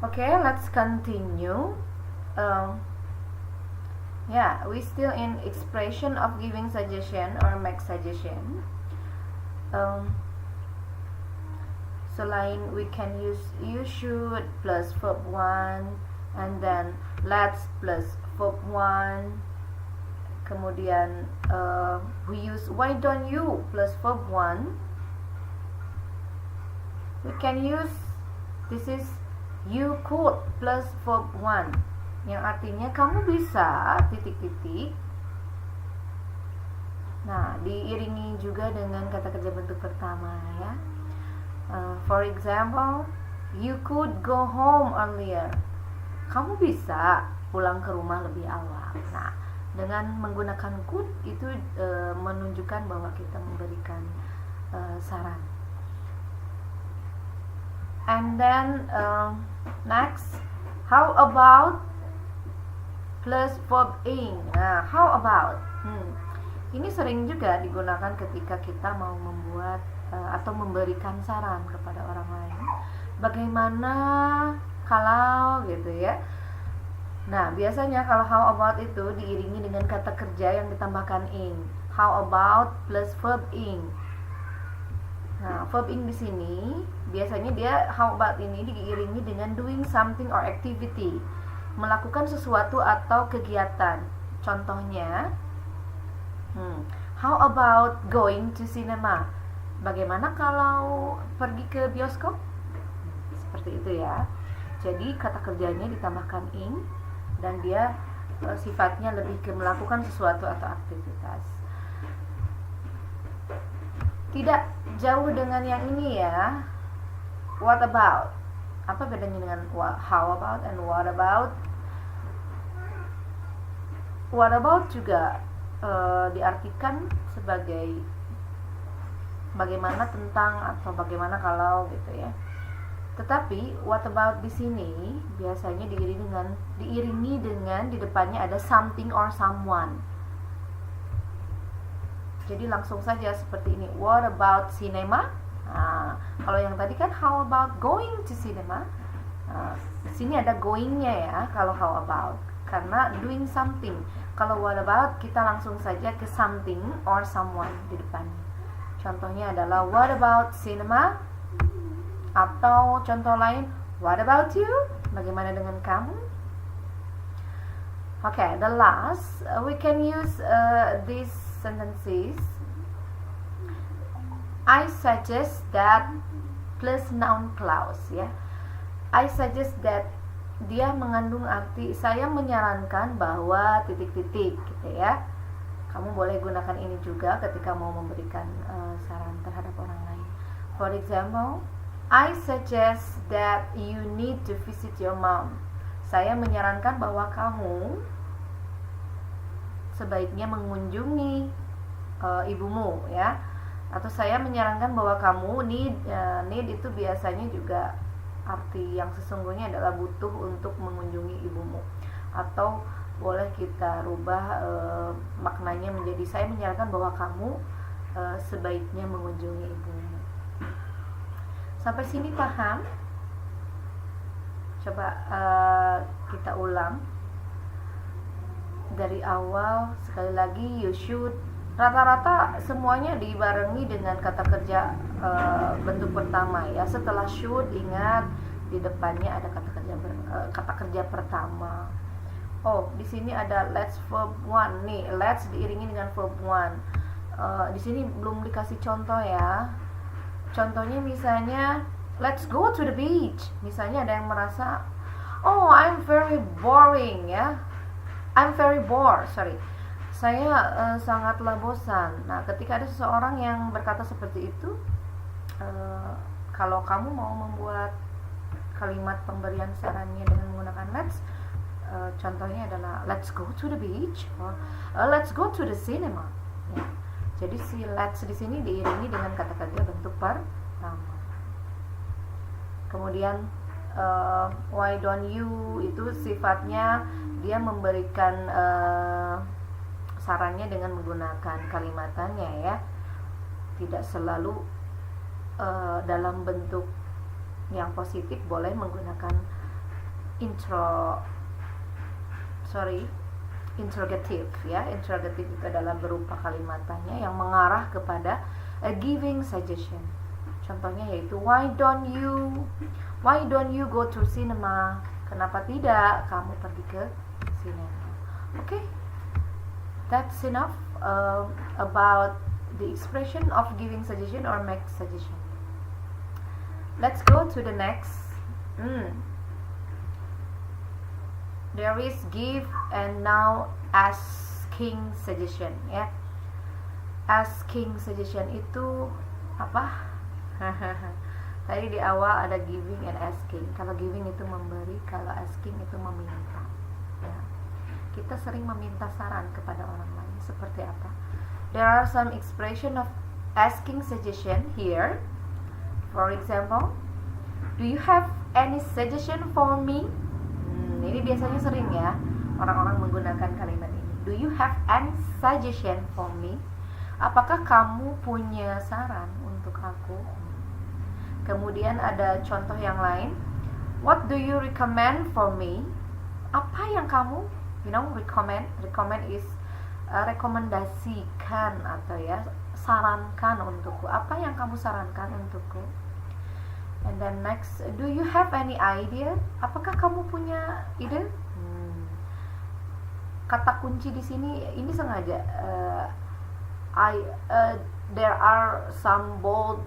Okay, let's continue. Yeah, we still in expression of giving suggestion or make suggestion. Selain we can use you should plus verb 1, and then let's plus verb 1. Kemudian we use why don't you plus verb 1. We can use this is you could plus verb 1, yang artinya kamu bisa titik-titik. Nah, diiringi juga dengan kata kerja bentuk pertama ya. For example, you could go home earlier. Kamu bisa pulang ke rumah lebih awal. Nah, dengan menggunakan could itu menunjukkan bahwa kita memberikan saran. And then next, how about plus verb ing. Nah, how about? Ini sering juga digunakan ketika kita mau membuat atau memberikan saran kepada orang lain. Bagaimana kalau gitu ya. Nah, biasanya kalau how about itu diiringi dengan kata kerja yang ditambahkan ing. How about plus verb ing. Nah, verb ing di sini biasanya dia how about ini diiringi dengan doing something or activity, melakukan sesuatu atau kegiatan. Contohnya, how about going to cinema? Bagaimana kalau pergi ke bioskop? Seperti itu ya. Jadi kata kerjanya ditambahkan ing dan dia sifatnya lebih ke melakukan sesuatu atau aktivitas. Tidak jauh dengan yang ini ya. What about? Apa bedanya dengan how about and what about? What about juga diartikan sebagai bagaimana tentang atau bagaimana kalau gitu ya. Tetapi what about di sini biasanya diiringi dengan di depannya ada something or someone. Jadi langsung saja seperti ini. What about cinema? Nah, kalau yang tadi kan how about going to cinema? Nah, sini ada going-nya ya kalau how about, karena doing something. Kalau what about kita langsung saja ke something or someone di depannya. Contohnya adalah what about cinema? Atau contoh lain, what about you? Bagaimana dengan kamu? Okay, the last we can use these sentences. I suggest that plus noun clause ya. I suggest that dia mengandung arti saya menyarankan bahwa titik-titik gitu ya. Kamu boleh gunakan ini juga ketika mau memberikan saran terhadap orang lain. For example, I suggest that you need to visit your mom. Saya menyarankan bahwa kamu sebaiknya mengunjungi ibumu ya. Atau saya menyarankan bahwa kamu need itu biasanya juga arti yang sesungguhnya adalah butuh untuk mengunjungi ibumu. Atau boleh kita rubah maknanya menjadi saya menyarankan bahwa kamu sebaiknya mengunjungi ibumu. Sampai sini paham? Coba kita ulang dari awal sekali lagi. You should, rata-rata semuanya dibarengi dengan kata kerja bentuk pertama ya. Setelah should ingat di depannya ada kata kerja pertama. Oh, di sini ada let's verb 1 nih. Let's diiringi dengan verb 1. Di sini belum dikasih contoh ya. Contohnya misalnya let's go to the beach. Misalnya ada yang merasa oh I'm very boring ya. I'm very bored, sorry. Saya sangatlah bosan. Nah, ketika ada seseorang yang berkata seperti itu, kalau kamu mau membuat kalimat pemberian sarannya dengan menggunakan let's, contohnya adalah let's go to the beach or let's go to the cinema. Ya. Jadi si let's di sini diiringi dengan kata kerja bentuk pertama. Kemudian why don't you itu sifatnya dia memberikan sarannya dengan menggunakan kalimatannya ya. Tidak selalu dalam bentuk yang positif, boleh menggunakan interrogative ya. Interrogative itu adalah berupa kalimat tanya yang mengarah kepada giving suggestion. Contohnya yaitu why don't you go to cinema? Kenapa tidak kamu pergi ke sinema? Okay, that's enough about the expression of giving suggestion or make suggestion. Let's go to the next. There is give and now asking suggestion ya. Asking suggestion itu apa? Tadi di awal ada giving and asking. Kalau giving itu memberi, kalau asking itu meminta ya. Kita sering meminta saran kepada orang lain. Seperti apa? There are some expression of asking suggestion here. For example, do you have any suggestion for me? Ini biasanya sering ya orang-orang menggunakan kalimat ini. Do you have any suggestion for me? Apakah kamu punya saran untuk aku? Kemudian ada contoh yang lain. What do you recommend for me? Apa yang kamu, recommend is rekomendasikan atau ya sarankan untukku. Apa yang kamu sarankan untukku? And then next, do you have any idea? Apakah kamu punya ide? Kata kunci di sini ini sengaja. There are some bold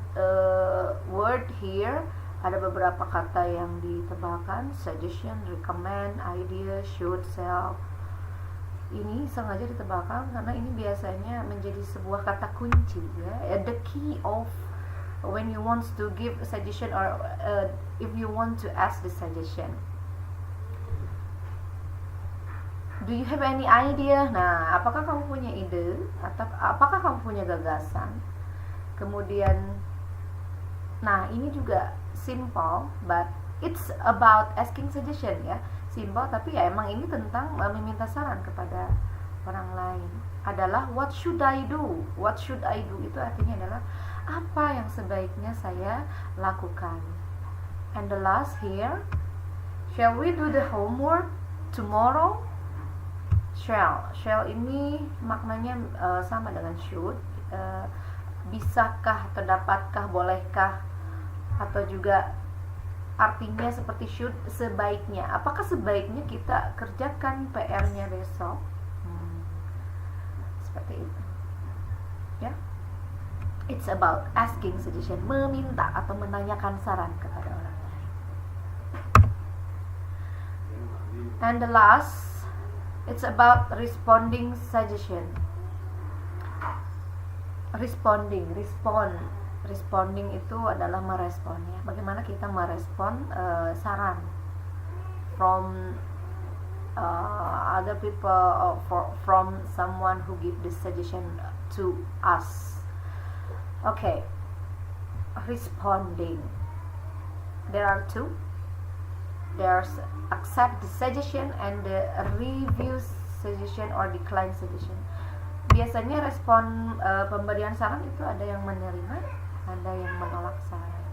word here. Ada beberapa kata yang ditebalkan: suggestion, recommend, idea, should, sell. Ini sengaja ditebalkan karena ini biasanya menjadi sebuah kata kunci ya. The key of when you want to give a suggestion or if you want to ask the suggestion. Do you have any idea? Nah, apakah kamu punya ide atau apakah kamu punya gagasan? Kemudian, nah ini juga simple, but it's about asking suggestion ya. Simple tapi ya emang ini tentang meminta saran kepada orang lain. Adalah what should I do? What should I do itu artinya adalah apa yang sebaiknya saya lakukan. And the last here, shall we do the homework tomorrow? Shall ini maknanya sama dengan should. Bisakah, terdapatkah, bolehkah, atau juga artinya seperti should, sebaiknya. Apakah sebaiknya kita kerjakan PR-nya besok? Seperti itu ya. It's about asking suggestion, meminta atau menanyakan saran kepada orang lain. And the last, it's about responding suggestion. Responding itu adalah merespon ya. Bagaimana kita merespon saran from other people, from someone who give this suggestion to us. Okay, responding. There are two. There's accept the suggestion and the review suggestion or decline suggestion. Biasanya respon pemberian saran itu ada yang menerima, ada yang menolak saran.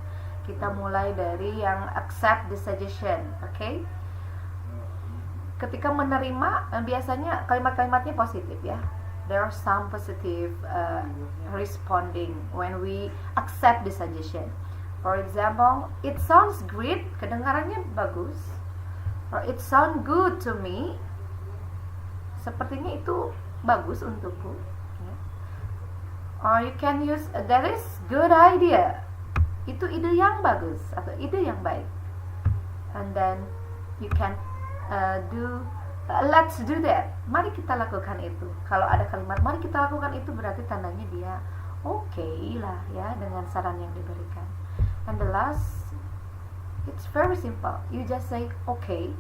Kita mulai dari yang accept the suggestion, okay? Ketika menerima, biasanya kalimat-kalimatnya positif ya. There are some positive responding when we accept the suggestion. For example, it sounds great, kedengarannya bagus. Or it sounds good to me, sepertinya itu bagus untukku. Or you can use that is good idea, itu ide yang bagus atau ide yang baik. And then you can let's do that, mari kita lakukan itu. Kalau ada kalimat mari kita lakukan itu, berarti tandanya dia okay lah ya dengan saran yang diberikan. And the last, it's very simple, you just say okay,